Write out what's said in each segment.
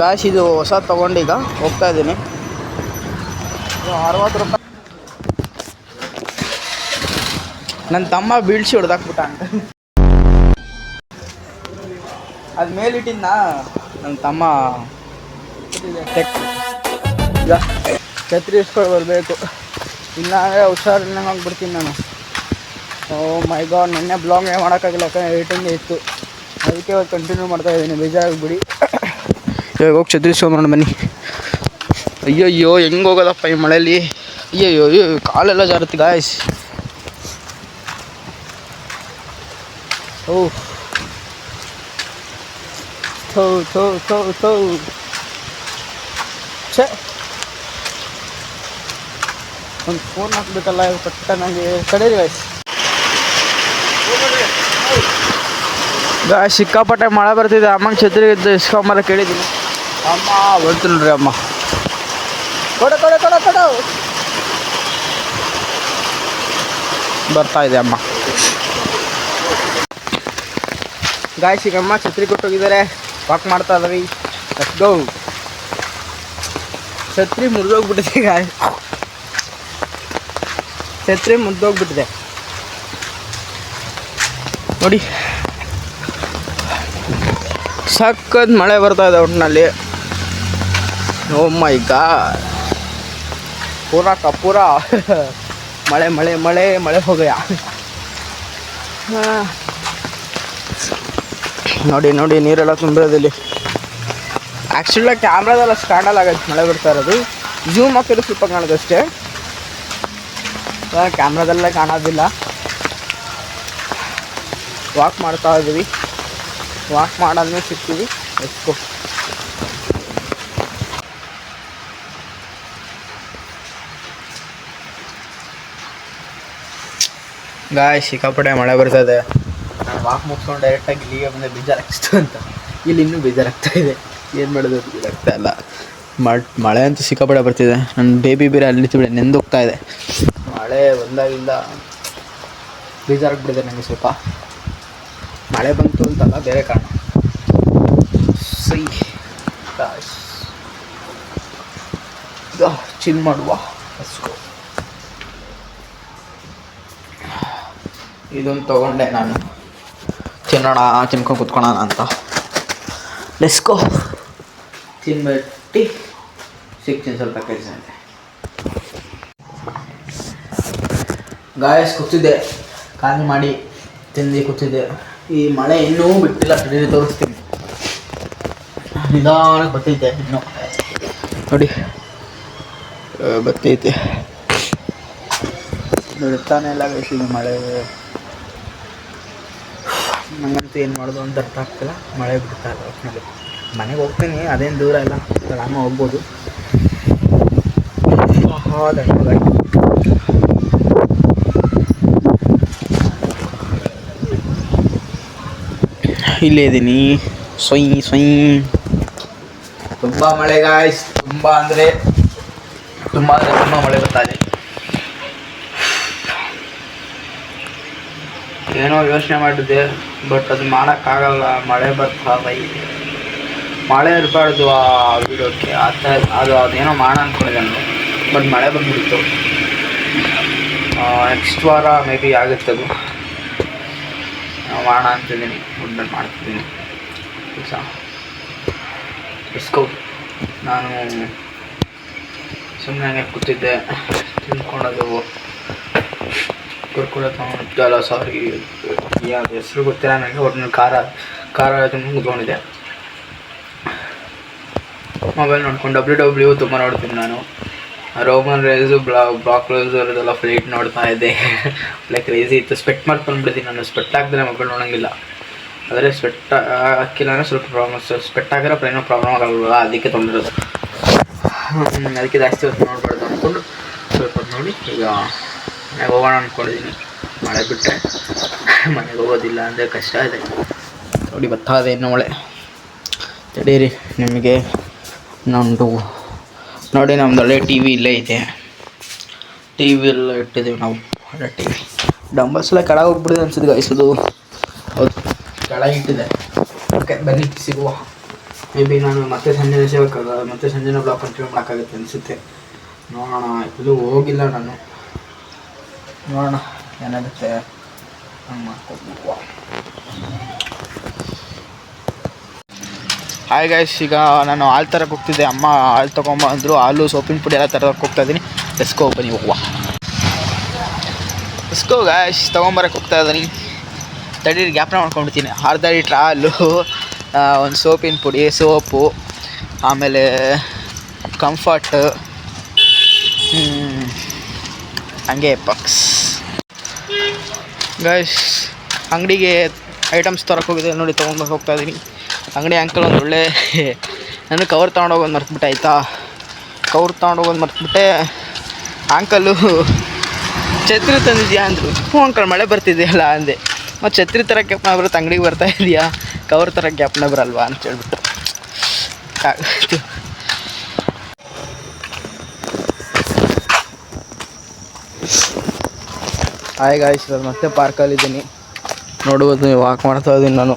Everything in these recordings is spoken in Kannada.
ಗಾಯ್ಸ್ ಇದು ಹೊಸ ತೊಗೊಂಡೀಗ ಹೋಗ್ತಾ ಇದ್ದೀನಿ. 60 ರೂಪಾಯಿ. ನನ್ನ ತಮ್ಮ ಬೀಳ್ಸಿ ಹೊಡೆದಾಕ್ಬಿಟ್ಟ ಅಂತ ಅದು ಮೇಲಿಟ್ಟಿದ್ದ ನನ್ನ ತಮ್ಮ. ಈಗ ಛತ್ರಿ ಇಸ್ಕೊಂಡು ಬರಬೇಕು, ಇಲ್ಲಾಂದರೆ ಹುಷಾರಿಲ್ಲ ಹೋಗ್ಬಿಡ್ತೀನಿ ನಾನು. ಓ ಮೈ ಗಾಡ್, ನೆನ್ನೆ ಬ್ಲಾಗೇ ಮಾಡೋಕ್ಕಾಗಿಲ್ಲ, ಯಾಕಂದರೆ ಏಟಿಂಗೇ ಇತ್ತು. ಅದಕ್ಕೆ ಇವಾಗ ಕಂಟಿನ್ಯೂ ಮಾಡ್ತಾಯಿದ್ದೀನಿ, ಬೇಜಾರಾಗ್ಬಿಡಿ. ಇವಾಗ ಹೋಗಿ ಛತ್ರಿ ಇಸ್ಕೊಂಬರೋಣ ಬನ್ನಿ. ಅಯ್ಯಯ್ಯೋ ಹೆಂಗೆ ಹೋಗೋದಪ್ಪ ಈ ಮಳೆಯಲ್ಲಿ. ಅಯ್ಯಯ್ಯೋ ಕಾಲೆಲ್ಲ ಜಾರುತ್ತೆ ಗಾಯ್ಸ್. ಓ ಥೋ ಛೇ, ಒಂದು ಫೋನ್ ಹಾಕ್ಬೇಕಲ್ಲ ಪಟ್ಟ ನನಗೆ. ತಡೀರಿ ಗಾಯ್ಸ್ ಸಿಕ್ಕಾಪಟ್ಟೆ ಮಳೆ ಬರ್ತಿದೆ. ಅಮ್ಮಂಗೆ ಛತ್ರಿ ಇಸ್ಕೊಂಬರ ಕೇಳಿದ್ದೀನಿ. ಅಮ್ಮ ಬರ್ತೀನಿ ಅಮ್ಮ, ಕೊಡ ಬರ್ತಾ ಇದೆ ಅಮ್ಮ. ಗಾಯ್ಸ್ ಈಗ ಅಮ್ಮ ಛತ್ರಿ ಕೊಟ್ಟೋಗಿದ್ದಾರೆ, ವಾಕ್ ಮಾಡ್ತಾ ಇದ್ದೀವಿ. Let's go. ಛತ್ರಿ ಮುರಿದೋಗ್ಬಿಟ್ಟಿದೆ ಗಾಯ್ಸ್, ಛತ್ರಿ ಮುರಿದೋಗ್ಬಿಟ್ಟಿದೆ ನೋಡಿ. ಸಖತ್ ಮಳೆ ಬರ್ತಾ ಇದೆ ಒಟ್ಟಿನಲ್ಲಿ. ಓ ಮೈ ಗಾಡ್, ಪೂರ ಮಳೆ ಮಳೆ ಮಳೆ ಮಳೆ ಹೋಗಯ. ನೋಡಿ ನೀರೆಲ್ಲ ತುಂಬಿರೋದಿಲ್ಲಿ. ಆ್ಯಕ್ಚುಲಾಗಿ ಕ್ಯಾಮ್ರಾದೆಲ್ಲ ಸ್ಟ್ಯಾಂಡಲ್ ಆಗೈತೆ ಮಳೆ ಬರ್ತಾ ಇರೋದು. ಝೂಮ್ ಹಾಕಿದ್ರೆ ಸ್ವಲ್ಪ ಕಾಣೋದಷ್ಟೇ, ಕ್ಯಾಮ್ರಾದಲ್ಲೇ ಕಾಣೋದಿಲ್ಲ. ವಾಕ್ ಮಾಡ್ತಾ ಇದ್ದೀವಿ, ವಾಕ್ ಮಾಡಾದ್ಮೇಲೆ ಸಿಗ್ತೀವಿ. ಎಸ್ಕೋ ಗಾಯ್ಸ್ ಸಿಕ್ಕಾಪಟ್ಟೆ ಮಳೆ ಬರ್ತದೆ. ನಾನು ವಾಕ್ ಮುಗಿಸ್ಕೊಂಡು ಡೈರೆಕ್ಟಾಗಿ ಇಲ್ಲಿಗೆ ಬಂದೆ, ಬೇಜಾರಾಗ್ತಿತ್ತು ಅಂತ. ಇಲ್ಲಿ ಇನ್ನೂ ಬೇಜಾರಾಗ್ತಾ ಇದೆ, ಏನು ಮಾಡೋದು ಗೊತ್ತಾಗ್ತಾ ಇಲ್ಲ. ಮಳೆ ಅಂತೂ ಸಿಕ್ಕಾಪಟ್ಟೆ ಬರ್ತಿದೆ. ನನ್ನ ಬೇಬಿ ಬೇರೆ ಅಲ್ಲಿ ಬಿಡಿ ನೆಂದೋಗ್ತಾ ಇದೆ. ಮಳೆ ಬಂದಾಗಿಂದ ಬೇಜಾರಾಗ್ಬಿಟ್ಟಿದೆ ನನಗೆ ಸ್ವಲ್ಪ. ಮಳೆ ಬಂತು ಅಂತಲ್ಲ, ಬೇರೆ ಕಾರಣ. ಚಿಲ್ ಮಾಡುವ. ಇದೊಂದು ತೊಗೊಂಡೆ ನಾನು, ತಿನ್ಕೊಂಡು ಕುತ್ಕೊಳ್ಳೋಣ ಅಂತ. ಲೆಸ್ಕೋ ತಿನ್ಬಿಟ್ಟು ಸಿಗ್ತೀನಿ, ಸ್ವಲ್ಪ ಕೆಲಸ ಇದೆ. ಗಾಯಸ್ ಕೂತಿದ್ದೆ, ಖಾಲಿ ಮಾಡಿ ತಿಂದು ಕೂತಿದ್ದೆ. ಈ ಮಳೆ ಇನ್ನೂ ಬಿಟ್ಟಿಲ್ಲ, ತಿಂಡಿ ತೋರಿಸ್ತೀನಿ. ನಿಧಾನಕ್ಕೆ ಬರ್ತೈತೆ ಇನ್ನೂ ನೋಡಿ, ಬರ್ತೈತೆ ಬಿಡ್ತಾನೆ ಇಲ್ಲ ಗೈಸಿಗೆ ಮಳೆ. ನನಗಂತೂ ಏನು ಮಾಡೋದು ಅಂತ ಅರ್ಥ ಆಗ್ತಿಲ್ಲ. ಮಳೆ ಬಿಡ್ತಾ ಇಲ್ಲ ಒಟ್ಟಿನಲ್ಲಿ. ಮನೆಗೆ ಹೋಗ್ತೀನಿ, ಅದೇನು ದೂರ ಇಲ್ಲ, ಆರಾಮ ಹೋಗ್ಬೋದು. ಇಲ್ಲೇ ಇದ್ದೀನಿ. ಸೊಯ್ ತುಂಬ ಮಳೆ ಗಾಯ್ಸ್, ತುಂಬ ಅಂದರೆ ತುಂಬ ಮಳೆ ಬರ್ತಾ ಇದೆ. ಏನೋ ಯೋಚನೆ ಮಾಡಿದ್ದೆ, ಬಟ್ ಅದು ಮಾಡೋಕ್ಕಾಗಲ್ಲ. ಮಳೆ ಬರ್ತಾ ಮಳೆ ಇರಬಾರ್ದು ಆ ವಿಡಿಯೋಕ್ಕೆ. ಅದೇನೋ ಮಾಡೋಣ ಅಂದ್ಕೊಂಡಿದ್ದೆ ನಾನು, ಬಟ್ ಮಳೆ ಬಂದುಬಿಡ್ತು. ನೆಕ್ಸ್ಟ್ ವಾರ ಮೇ ಬಿ ಆಗುತ್ತೆ ಅದು. ಮಾಡೋಣ ಅಂತಿದ್ದೀನಿ, ಫುಡ್ಡನ್ನು ಮಾಡ್ತಿದ್ದೀನಿ ಕೆಲಸ. ಇಸ್ಕೋ ನಾನು ಸುಮ್ಮನೆ ಹಂಗೆ ಕೂತಿದ್ದೆ, ತಿಳ್ಕೊಳೋದು ಕುರ್ಕುರೆ ತೊಗೊಂಡಿದ್ದಲ್ಲ, ಸಾರಿ ಯಾವುದು ಹೆಸರು ಗೊತ್ತಿಲ್ಲ ನನಗೆ. ಒಟ್ಟು ಖಾರ ತುಂಬ ಕೂತ್ಕೊಂಡಿದ್ದೆ. ಮೊಬೈಲ್ ನೋಡ್ಕೊಂಡು WWE ತುಂಬ ನೋಡ್ತೀನಿ ನಾನು. ರೋಮನ್ ರೇಸು ಬ್ಲಾಕ್ ರೇಸು ಅದೆಲ್ಲ ಫ್ಲೈಟ್ ನೋಡ್ತಾ ಇದ್ದೆ. ಲೈಕ್ ಕ್ರೇಜಿ ಇತ್ತು. ಸ್ಪೆಟ್ ಮಾಡ್ಕೊಂಡ್ಬಿಡ್ತೀನಿ ನಾನು. ಸ್ಪೆಟ್ ಹಾಕಿದ್ರೆ ಮೊಬೈಲ್ ನೋಡೋಂಗಿಲ್ಲ, ಆದರೆ ಸ್ಪೆಟ್ ಹಾಕಿಲ್ಲ ಅಂದರೆ ಸ್ವಲ್ಪ ಪ್ರಾಬ್ಲಮ್. ಸ್ಪೆಟ್ ಹಾಕಿದ್ರೆ ಏನೋ ಪ್ರಾಬ್ಲಮ್ ಆಗಲ್ವಲ್ಲ, ಅದಕ್ಕೆ ತೊಂದಿರೋದು. ಅದಕ್ಕೆ ಜಾಸ್ತಿ ಹೊತ್ತು ನೋಡ್ಬಾರ್ದು ಅಂದ್ಕೊಂಡು ಸ್ವಲ್ಪ ನೋಡಿ ಈಗ ಮನೆಗೆ ಹೋಗೋಣ ಅಂದ್ಕೊಂಡಿದ್ದೀನಿ. ಮಳೆ ಬಿಟ್ಟರೆ ಮನೆಗೆ ಹೋಗೋದಿಲ್ಲ ಅಂದರೆ ಕಷ್ಟ ಇದೆ ನೋಡಿ. ಬರ್ತಾ ಇದೆ ಇನ್ನು ಮಳೆ. ತಡೀರಿ, ನಿಮಗೆ ನಮ್ಮದು ನೋಡಿ, ನಮ್ಮದು ಒಳ್ಳೆ ಟಿ ವಿ ಇಲ್ಲೇ ಇದೆ. ಟಿ ವಿ ಎಲ್ಲ ಇಟ್ಟಿದ್ದೀವಿ ನಾವು, ಒಳ್ಳೆ ಟಿ ವಿ. ಡಂಬಲ್ಸ್ ಎಲ್ಲ ಕೆಳಗೆ ಹೋಗ್ಬಿಟ್ಟಿದೆ ಅನ್ಸುತ್ತೆ ಗಾಯ್ಸೋದು. ಹೌದು, ಕೆಳಗೆ ಇಟ್ಟಿದೆ. ಓಕೆ ಬನ್ನಿ ಸಿಗುವ. ಮೇ ಬಿ ನಾನು ಮತ್ತೆ ಸಂಜೆನೇ ಸೇವಕ್ಕಾಗ ಮತ್ತೆ ಸಂಜೆನೇ ಬ್ಲಾಗ್ ಕಂಟಿನ್ಯೂ ಮಾಡೋಕ್ಕಾಗುತ್ತೆ ಅನಿಸುತ್ತೆ. ನೋಡೋಣ, ಎಲ್ಲೂ ಹೋಗಿಲ್ಲ ನಾನು, ನೋಡೋಣ ಏನಾಗುತ್ತೆ ಹಂಗೆ ಮಾಡ್ಕೊಬೇಕು. ಹಾಯ್ ಗೈಸ್, ಈಗ ನಾನು ಹಾಲು ತರಕ್ಕೆ ಹೋಗ್ತಿದ್ದೆ. ಅಮ್ಮ ಹಾಲು ತೊಗೊಂಬಂದರು, ಹಾಲು ಸೋಪಿನ ಪುಡಿ ಎಲ್ಲ ತರಕ್ಕೆ ಹೋಗ್ತಾಯಿದ್ದೀನಿ. ಎಸ್ಕೋ ಬನ್ನಿ ಹೋಗುವ. ಎಸ್ಕೋ ಗೈಸ್, ತೊಗೊಂಬರಕ್ಕೆ ಹೋಗ್ತಾ ಇದ್ದೀನಿ. ತಡೀರಿ ಗ್ಯಾಪ್ನ ಮಾಡ್ಕೊಂಡ್ಬಿಡ್ತೀನಿ. ಅರ್ಧ ಲೀಟ್ರ್ ಹಾಲು, ಒಂದು ಸೋಪಿನ ಪುಡಿ, ಸೋಪು, ಆಮೇಲೆ ಕಂಫರ್ಟ್, ಹಂಗೆ ಪಕ್ಸ್. ಗೈಸ್, ಅಂಗಡಿಗೆ ಐಟಮ್ಸ್ ತರಕ್ಕೆ ಹೋಗಿದೆ ನೋಡಿ, ತೊಗೊಂಡು ಹೋಗ್ತಾಯಿದ್ದೀನಿ. ಅಂಗಡಿ ಅಂಕಲ್ ಒಂದು ಒಳ್ಳೆ ನನಗೆ ಕವರ್ ತೊಗೊಂಡೋಗೋದು ಮರ್ತ್ಬಿಟ್ಟೆ ಆಯಿತಾ. ಕವರ್ ತೊಗೊಂಡೋಗೋದು ಮರ್ತ್ಬಿಟ್ಟೆ. ಅಂಕಲು ಛತ್ರಿ ತಂದಿದ್ಯಾ ಅಂದರು. ಹ್ಞೂ ಅಂಕಲ್, ಮಳೆ ಬರ್ತಿದೆಯಲ್ಲ ಅಂದೆ. ಮತ್ತು ಛತ್ರಿ ಥರ ಗ್ಯಾಪ್ನ ಬರುತ್ತೆ, ಅಂಗಡಿಗೆ ಬರ್ತಾ ಇದೆಯಾ, ಕವರ್ ಥರ ಗ್ಯಾಪ್ನ ಬರಲ್ವಾ ಅಂತ ಹೇಳ್ಬಿಟ್ಟು ಆಗೋಯ್ತು. ಹಾಯ್ ಗಾಯ್ಸ್, ಮತ್ತೆ ಪಾರ್ಕಲ್ಲಿದ್ದೀನಿ. ನೋಡ್ಬೋದು, ವಾಕ್ ಮಾಡ್ತಾ ಇದ್ದೀನಿ ನಾನು.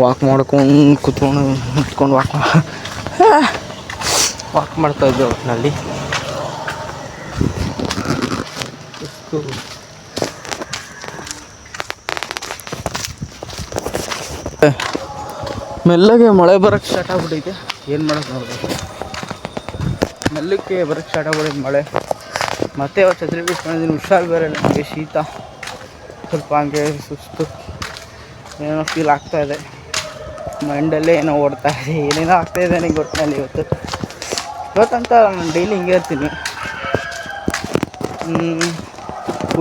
ವಾಕ್ ಮಾಡ್ಕೊಂಡು ಕುತ್ಕೊಂಡು ವಾಕ್ ಮಾಡ್ತಾಯಿದ್ದೆ ಒಟ್ಟಿನಲ್ಲಿ. ಮೆಲ್ಲಗೆ ಮಳೆ ಬರೋಕ್ಕೆ ಸ್ಟಾರ್ಟ್ ಆಗ್ಬಿಟ್ಟೈತೆ. ಏನು ಮಾಡೋದು ನೋಡ್ಬೇಕು, ಮೆಲ್ಲಕ್ಕೆ ಬರೋಕ್ಕೆ ಸ್ಟಾರ್ಟ್ ಆಗ್ಬಿಟ್ಟೈತೆ ಮಳೆ. ಮತ್ತೆ ಛತ್ರಿ ಬಿಟ್ಕೊಂಡಿದ್ದೀನಿ. ಹುಷಾರು ಬೇರೆ, ನನಗೆ ಶೀತ ಸ್ವಲ್ಪ, ಹಂಗೆ ಸುಸ್ತು ಏನೋ ಫೀಲ್ ಆಗ್ತಾಯಿದೆ. ಮೈಂಡಲ್ಲೇ ಏನೋ ಓಡ್ತಾ ಇದೆ, ಏನೇನೋ ಆಗ್ತಾಯಿದೆ ನನಗೆ ಒಟ್ಟಿನಲ್ಲಿ. ಇವತ್ತಂತ ನಾನು ಡೈಲಿ ಹಿಂಗೆ ಇರ್ತೀನಿ.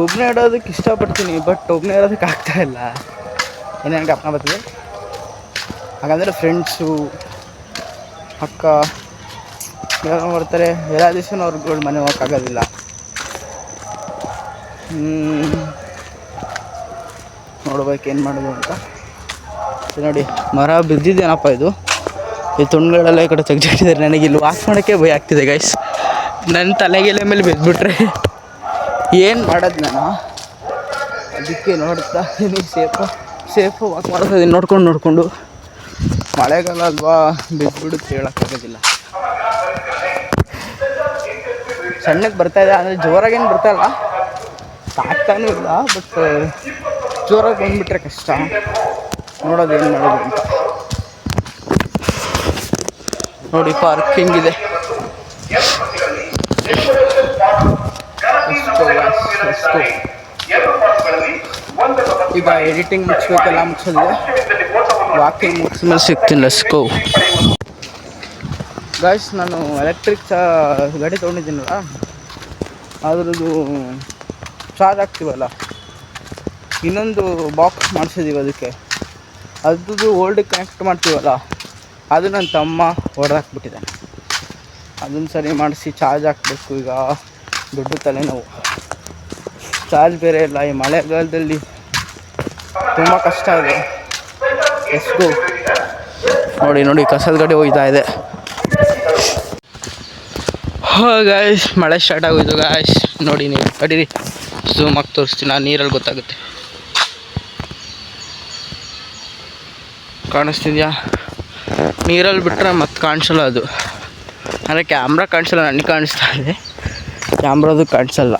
ಒಬ್ಬನೇ ಇಡೋದಕ್ಕೆ ಇಷ್ಟಪಡ್ತೀನಿ, ಬಟ್ ಒಬ್ಬನೇ ಇರೋದಕ್ಕೆ ಆಗ್ತಾಯಿಲ್ಲ. ಏನೇನು ಜ್ಞಾಪನ ಬರ್ತದೆ. ಹಾಗಂದರೆ ಫ್ರೆಂಡ್ಸು, ಅಕ್ಕ ಯಾರೋ ಬರ್ತಾರೆ, ಎಲ್ಲ ದಿವಸ ಅವ್ರುಗಳು ಮನೆ ಹೋಗೋಕ್ಕಾಗೋದಿಲ್ಲ. ನೋಡ್ಬೇಕು ಏನು ಮಾಡೋದು ಅಂತ. ನೋಡಿ, ಮರ ಬಿದ್ದಿದ್ದೇನಪ್ಪ ಇದು. ಈ ತುಂಡುಗಳೆಲ್ಲ ಈ ಕಡೆ ತೆಗ್ದಿಟ್ಟಿದ್ದಾರೆ. ನನಗೆ ಇಲ್ಲಿ ವಾಕ್ ಮಾಡೋಕ್ಕೆ ಭಯ ಆಗ್ತಿದೆ ಗೈಸ್. ನನ್ನ ತಲೆಗೆಲೆ ಮೇಲೆ ಬಿದ್ದುಬಿಟ್ರೆ ಏನು ಮಾಡೋದು ನಾನು. ಅದಕ್ಕೆ ನೋಡ್ತಾ ಇದ್ದೀನಿ, ಸೇಫು ವಾಕ್ ಮಾಡ್ತಾ ಇದ್ದೀನಿ ನೋಡ್ಕೊಂಡು. ಮಳೆಗಾಲ ಅಲ್ವಾ, ಬಿದ್ದುಬಿಡುತ್ತೆ, ಹೇಳೋಕ್ಕಾಗೋದಿಲ್ಲ. ಸಣ್ಣಕ್ಕೆ ಬರ್ತಾಯಿದೆ, ಅಂದರೆ ಜೋರಾಗೇನು ಬರ್ತಾಯಿಲ್ಲ, ತಾಗ್ತಾನೂ ಇಲ್ಲ. ಬಟ್ ಜೋರಾಗಿ ಬಂದುಬಿಟ್ರೆ ಕಷ್ಟ. ನೋಡೋದೇನು ಮಾಡೋದು ಅಂತ. ನೋಡಿ ಪಾರ್ಕ್ ಹಿಂಗಿದೆ. ಈಗ ಎಡಿಟಿಂಗ್ ಮುಗಿಸ್ಬೇಕೆಲ್ಲ ಮುಗಿಸೋದಿದೆ. ವಾಕಿಂಗ್ ಮುಗಿಸ್ಮೇಲೆ ಸಿಗ್ತೀನಿ. Let's go. ಗಾಯ್ಸ್, ನಾನು ಎಲೆಕ್ಟ್ರಿಕ್ ಗಾಡಿ ತೊಗೊಂಡಿದ್ದೀನಲ್ಲ, ಅದ್ರದ್ದು ಚಾರ್ಜ್ ಆಗ್ತೀವಲ್ಲ, ಇನ್ನೊಂದು ಬಾಕ್ಸ್ ಮಾಡಿಸಿದ್ದೀವಿ ಅದಕ್ಕೆ. ಅದ್ರದ್ದು ಓಲ್ಡಿಗೆ ಕನೆಕ್ಟ್ ಮಾಡ್ತೀವಲ್ಲ, ಅದು ನನ್ನ ತಮ್ಮ ಹೊಡೆದಾಕ್ಬಿಟ್ಟಿದ್ದಾನೆ. ಅದನ್ನು ಸರಿ ಮಾಡಿಸಿ ಚಾರ್ಜ್ ಹಾಕಬೇಕು. ಈಗ ದೊಡ್ಡ ತಲೆನೋವು, ಚಾರ್ಜ್ ಬೇರೆ ಇಲ್ಲ. ಈ ಮಳೆಗಾಲದಲ್ಲಿ ತುಂಬ ಕಷ್ಟ ಇದೆ. ಎಷ್ಟು ನೋಡಿ ಕಸದ ಗಾಡಿ ಹೋಗ್ತಾ ಇದೆ. ಗಾಯ್ಸ್, ಮಳೆ ಸ್ಟಾರ್ಟ್ ಆಗೋಯ್ತು ಗಾಯ್ಸ್. ನೋಡಿ, ನೀವು ಅಡಿರಿ, ಝೂಮ್ ಆಗಿ ತೋರಿಸ್ತೀನಿ. ನಾನು ನೀರಲ್ಲಿ ಗೊತ್ತಾಗುತ್ತೆ. ಕಾಣಿಸ್ತಿದ್ಯಾ? ನೀರಲ್ಲಿ ಬಿಟ್ಟರೆ ಮತ್ತೆ ಕಾಣಿಸಲ್ಲ ಅದು. ಅಂದರೆ ಕ್ಯಾಮ್ರಾ ಕಾಣಿಸಲ್ಲ, ನನಗೆ ಕಾಣಿಸ್ತಾ ಇದೆ. ಕ್ಯಾಮ್ರಾದು ಕಾಣಿಸಲ್ಲ.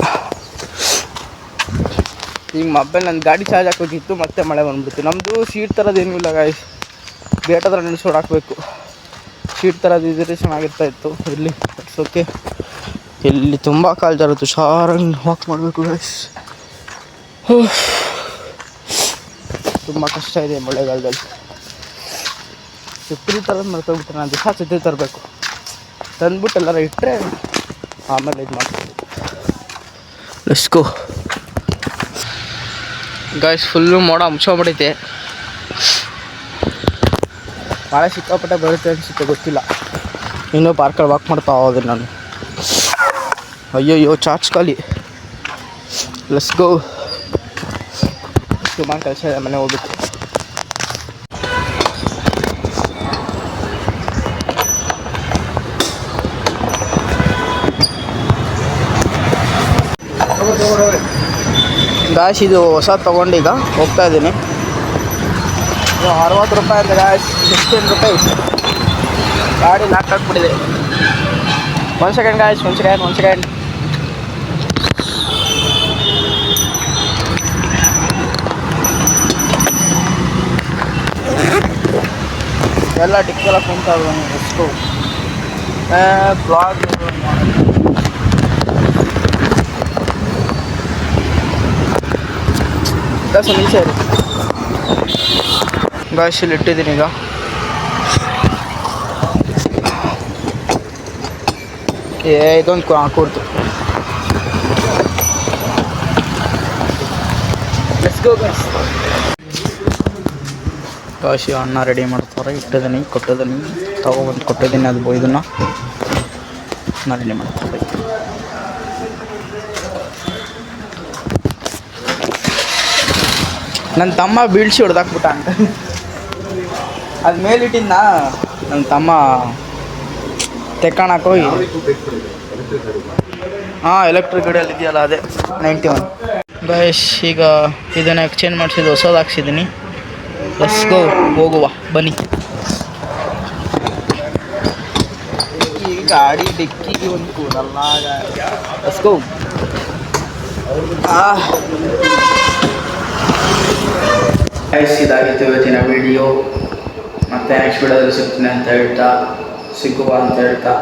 ಈಗ ಮೊಬೈಲ್ ನನ್ನ ಗಾಡಿ ಚಾರ್ಜ್ ಹಾಕೋಗಿತ್ತು, ಮತ್ತೆ ಮಳೆ ಬಂದ್ಬಿಡ್ತು. ನಮ್ಮದು ಶೀಟ್ ಥರದ್ದೇನೂ ಇಲ್ಲ ಗಾಯ್ಸ್, ಗೇಟ್ ಹತ್ರ ನೆನೆಸ್ಕೊಂಡು ಹಾಕಬೇಕು. ಶೀಟ್ ಥರದ್ದು ಇದ್ರೆ ಚೆನ್ನಾಗಿರ್ತಾಯಿತ್ತು. ಇಲ್ಲಿ ಓಕೆ, ಇಲ್ಲಿ ತುಂಬ ಕಾಲು ಜಾರತ್ತು. ಹುಷಾರಾಗಿ ವಾಕ್ ಮಾಡಬೇಕು ಗಾಯ್ಸ್. ತುಂಬ ಕಷ್ಟ ಇದೆ ಮಳೆಗಾಲದಲ್ಲಿ. ಛತ್ರಿ ಥರದ್ದು ಮರ್ತೋಗ್ಬಿಟ್ಟೆ. ನಾನು ದಿವಸ ಛತ್ರಿ ತರಬೇಕು. ತಂದ್ಬಿಟ್ಟು ಎಲ್ಲರ ಇಟ್ಟರೆ ಆಮೇಲೆ ಇದು ಮಾಡ್ತೀನಿ. Let's go guys. ಫುಲ್ಲು ಮೋಡ ಮುಚ್ಕೊಂಬಿಟ್ಟೈತೆ. ಮಳೆ ಸಿಕ್ಕಾಪಟ್ಟೆ ಬರುತ್ತೆ ಅನಿಸುತ್ತೆ, ಗೊತ್ತಿಲ್ಲ. ಇನ್ನೂ ಪಾರ್ಕಲ್ಲಿ ವಾಕ್ ಮಾಡ್ತಾ ಹೋದೆ ನಾನು. ಅಯ್ಯಯ್ಯೋ, ಚಾರ್ಜ್ ಖಾಲಿ. Let's go. ಸುಮಾರು ಕೆಲಸ ಇದೆ, ಮನೆ ಹೋಗ್ಬೇಕು. ಗಾಯ್ಸ್, ಇದು ಹೊಸ ತೊಗೊಂಡು ಈಗ ಹೋಗ್ತಾ ಇದ್ದೀನಿ. 60 ರೂಪಾಯಿ ಅಂತ ಗಾಯ್ಸ್, 16 ರೂಪಾಯಿ ಗಾಡಿ ಲಾಕ್ ಹಾಕ್ಬಿಟ್ಟಿದೆ. ಒಂದು ಸೆಕೆಂಡ್ ಗಾಯ್ಸ್, ಒಂದು ಸೆಕೆಂಡ್. ಎಲ್ಲ ಟಿಕ್ಕೆಲ್ಲ ಕುಂತಾಗ ಎಷ್ಟು ಬ್ಲಾಗ್ ನಿಮಿಷ ಇರಿ ಗಾಯ್ಸ್, ಇಲ್ಲಿ ಇಟ್ಟಿದ್ದೀನಿ ಈಗ. ಇದೊಂದು ಕೂಡ್ತು. Let's go guys. ಕಾಶಿ ಅನ್ನ ರೆಡಿ ಮಾಡ್ತಾರೆ. ಇಟ್ಟಿದ್ದೀನಿ, ಕೊಟ್ಟಿದ್ದೀನಿ, ತೊಗೊಬಂದು ಕೊಟ್ಟಿದ್ದೀನಿ. ಅದು ಇದನ್ನು ಅನ್ನ ರೆಡಿ ಮಾಡ್ತಾರೆ. ನನ್ನ ತಮ್ಮ ಬೀಳ್ಸಿ ಹೊಡೆದಾಕ್ಬಿಟ್ಟ ಅಂತ ಅದು ಮೇಲಿಟ್ಟಿದ್ದ. ನನ್ನ ತಮ್ಮ ತೆಕ್ಕಾಣಕ್ಕೆ ಹೋಗಿ ಎಲೆಕ್ಟ್ರಿಕ್ ಗಾಡಿಯಲ್ಲಿ ಇದೆಯಲ್ಲ ಅದೇ 91 ಗಾಯ್ಸ್. ಈಗ ಇದನ್ನು ಎಕ್ಸ್ಚೇಂಜ್ ಮಾಡಿಸಿದ್ದು ಹೊಸದು ಹಾಕ್ಸಿದ್ದೀನಿ. ಲೆಟ್ಸ್ ಗೋ, ಹೋಗುವ ಬನ್ನಿ. ಈ ಗಾಡಿ ಡಿಕ್ಕಿಗೆ ಒಂದು ಕೂರಲ್ಲ. Let's go. ಗೈಸ್, ಇದಾಗಿತ್ತು ಇವತ್ತಿನ ವಿಡಿಯೋ. ಮತ್ತೆ ನೆಕ್ಸ್ಟ್ ವಿಡಿಯೋದಲ್ಲಿ ಸಿಗ್ತೀನಿ ಅಂತ ಹೇಳ್ತಾ, ಸಿಗುವ ಅಂತ ಹೇಳ್ತಾ,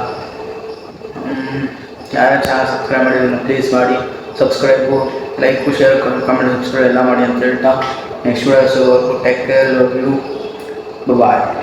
ಯಾರು ಚಾನಲ್ ಸಬ್ಸ್ಕ್ರೈಬ್ ಮಾಡಿದ್ರೆ ಪ್ಲೀಸ್ ಮಾಡಿ. Subscribe, like, share, comment, subscribe ಎಲ್ಲ ಮಾಡಿ ಅಂತ ಹೇಳ್ತಾ next videos take care, love you, bye.